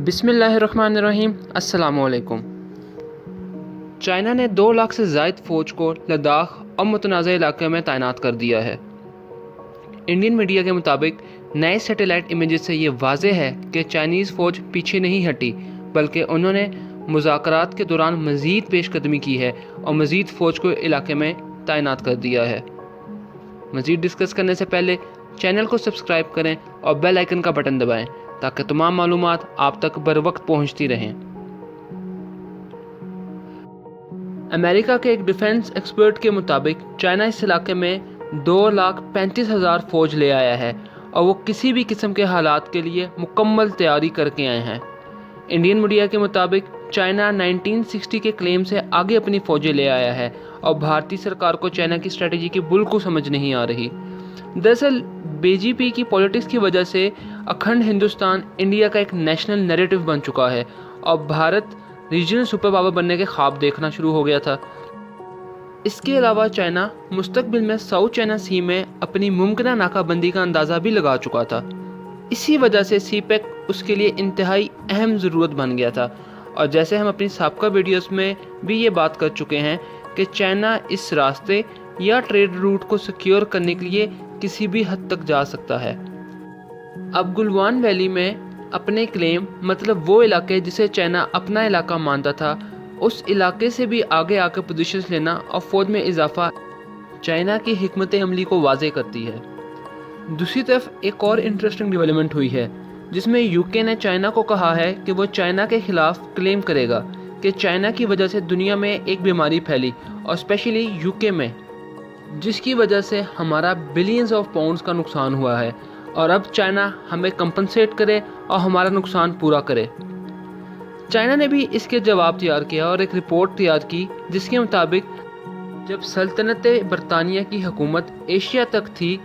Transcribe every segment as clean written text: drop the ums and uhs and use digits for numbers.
बिस्मिल्लाहिर्रहमानिर्रहीम। अस्सलाम वालेकुम। चाइना ने 2 लाख से ज़ायद फ़ौज को लद्दाख और मुतनाज़ इलाके में तैनात कर दिया है। इंडियन मीडिया के मुताबिक नए सैटेलाइट इमेजेस से ये वाज़ेह है कि चाइनीज़ फ़ौज पीछे नहीं हटी, बल्कि उन्होंने मुज़ाकरात के दौरान मज़ीद पेशकदमी की है और मज़ीद फ़ौज को इलाके में तैनात कर दिया है। मज़ीद डिस्कस करने से पहले चैनल को सब्सक्राइब करें और बेल आइकन का बटन दबाएं ताकि तमाम मालूमात आप तक बर वक्त पहुँचती रहें। अमेरिका के एक डिफेंस एक्सपर्ट के मुताबिक चाइना इस इलाके में 2,35,000 फ़ौज ले आया है और वो किसी भी किस्म के हालात के लिए मुकम्मल तैयारी करके आए हैं। इंडियन मीडिया के मुताबिक चाइना 1960 के क्लेम से आगे अपनी फ़ौजें ले आया है और भारतीय सरकार को चाइना की स्ट्रेटजी की बिल्कुल समझ नहीं आ रही। दरअसल बीजेपी की पॉलिटिक्स की वजह से अखंड हिंदुस्तान इंडिया का एक नेशनल नैरेटिव बन चुका है और भारत रीजनल सुपर पावर बनने के ख्वाब देखना शुरू हो गया था। इसके अलावा चाइना मुस्तकबिल में साउथ चाइना सी में अपनी मुमकिन नाकाबंदी का अंदाज़ा भी लगा चुका था। इसी वजह से सीपेक उसके लिए इंतहाई अहम ज़रूरत बन गया था। और जैसे हम अपनी साबका वीडियोस में भी ये बात कर चुके हैं कि चाइना इस रास्ते या ट्रेड रूट को सिक्योर करने के लिए किसी भी हद तक जा सकता है। अब गुलवान वैली में अपने क्लेम मतलब वो इलाके जिसे चाइना अपना इलाका मानता था, उस इलाके से भी आगे आकर पोजीशंस लेना और फौज में इजाफा चाइना की हिकमत अमली को वाज़े करती है। दूसरी तरफ एक और इंटरेस्टिंग डेवलपमेंट हुई है जिसमें यूके ने चाइना को कहा है कि वो चाइना के खिलाफ क्लेम करेगा कि चाइना की वजह से दुनिया में एक बीमारी फैली और स्पेशली यूके में, जिसकी वजह से हमारा बिलियंस ऑफ पाउंड्स का नुकसान हुआ है और अब चाइना हमें कंपनसेट करे और हमारा नुकसान पूरा करे। चाइना ने भी इसके जवाब तैयार किया और एक रिपोर्ट तैयार की जिसके मुताबिक जब सल्तनत बरतानिया की हुकूमत एशिया तक थी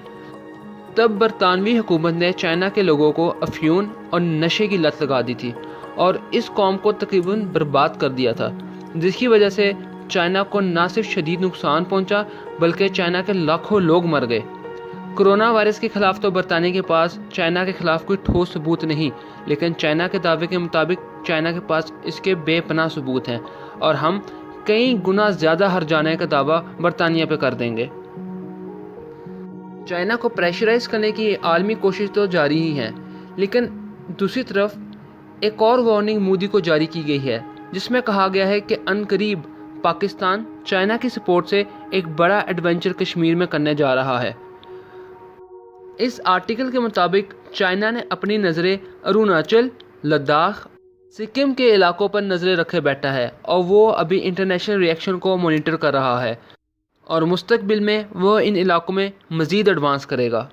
तब बरतानवी हुकूमत ने चाइना के लोगों को अफ्यून और नशे की लत लगा दी थी और इस कौम को तकरीबन बर्बाद कर दिया था, जिसकी वजह से चाइना को न सिर्फ शदीद नुकसान पहुंचा बल्कि चाइना के लाखों लोग मर गए। कोरोना वायरस के खिलाफ तो बरतानिया के पास चाइना के खिलाफ कोई ठोस सबूत नहीं, लेकिन चाइना के दावे के मुताबिक चाइना के पास इसके बेपनाह सबूत हैं और हम कई गुना ज़्यादा हर जाने का दावा बरतानिया पे कर देंगे। चाइना को प्रेशराइज करने की आलमी कोशिश तो जारी ही है, लेकिन दूसरी तरफ एक और वार्निंग मोदी को जारी की गई है जिसमें कहा गया है कि अनकरीब पाकिस्तान चाइना की सपोर्ट से एक बड़ा एडवेंचर कश्मीर में करने जा रहा है। इस आर्टिकल के मुताबिक चाइना ने अपनी नज़रें अरुणाचल, लद्दाख, सिक्किम के इलाकों पर नज़रें रखे बैठा है और वो अभी इंटरनेशनल रिएक्शन को मॉनिटर कर रहा है और मुस्तकबिल में वो इन इलाकों में मज़ीद एडवांस करेगा।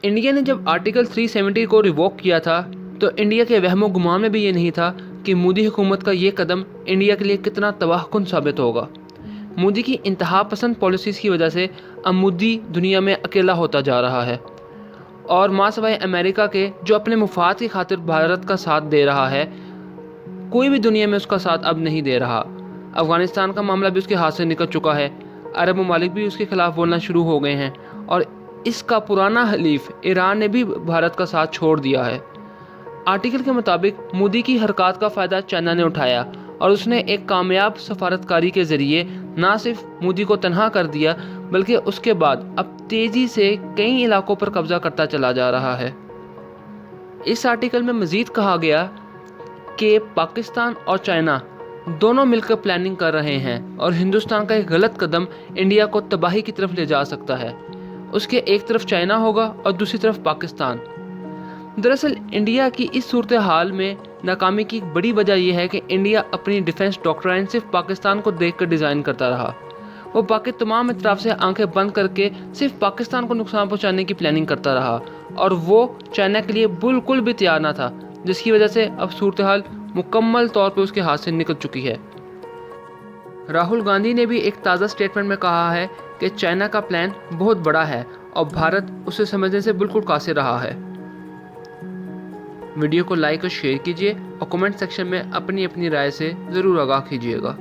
इंडिया ने जब आर्टिकल 370 को रिवोक किया था तो इंडिया के वहमो गुमान में भी ये नहीं था कि मोदी हुकूमत का ये कदम इंडिया के लिए कितना तबाहकुन साबित होगा। मोदी की इंतहा पसंद पॉलिसीज़ की वजह से अब मोदी दुनिया में अकेला होता जा रहा है और मां सवाए अमेरिका के जो अपने मुफाद की खातिर भारत का साथ दे रहा है, कोई भी दुनिया में उसका साथ अब नहीं दे रहा। अफ़गानिस्तान का मामला भी उसके हाथ से निकल चुका है, अरब ममालिक भी उसके खिलाफ बोलना शुरू हो गए हैं और इसका पुराना हलीफ ईरान ने भी भारत का साथ छोड़ दिया है। आर्टिकल के मुताबिक मोदी की हरकत का फ़ायदा चाइना ने उठाया और उसने एक कामयाब सफारतकारी के ज़रिए ना सिर्फ मोदी को तनहा कर दिया बल्कि उसके बाद अब तेज़ी से कई इलाकों पर कब्ज़ा करता चला जा रहा है। इस आर्टिकल में मज़ीद कहा गया कि पाकिस्तान और चाइना दोनों मिलकर प्लानिंग कर रहे हैं और हिंदुस्तान का एक गलत कदम इंडिया को तबाही की तरफ ले जा सकता है। उसके एक तरफ चाइना होगा और दूसरी तरफ पाकिस्तान। दरअसल इंडिया की इस सूरत हाल में नाकामी की बड़ी वजह यह है कि इंडिया अपनी डिफेंस डॉक्ट्राइन सिर्फ पाकिस्तान को देखकर डिज़ाइन करता रहा। वो बाकी तमाम इतराफ़ से आंखें बंद करके सिर्फ पाकिस्तान को नुकसान पहुंचाने की प्लानिंग करता रहा और वो चाइना के लिए बिल्कुल भी तैयार ना था, जिसकी वजह से अब सूरत हाल मुकम्मल तौर पर उसके हाथ से निकल चुकी है। राहुल गांधी ने भी एक ताज़ा स्टेटमेंट में कहा है कि चाइना का प्लान बहुत बड़ा है और भारत उसे समझने से बिल्कुल कासिर रहा है। वीडियो को लाइक और शेयर कीजिए और कमेंट सेक्शन में अपनी अपनी राय से ज़रूर आगाह कीजिएगा।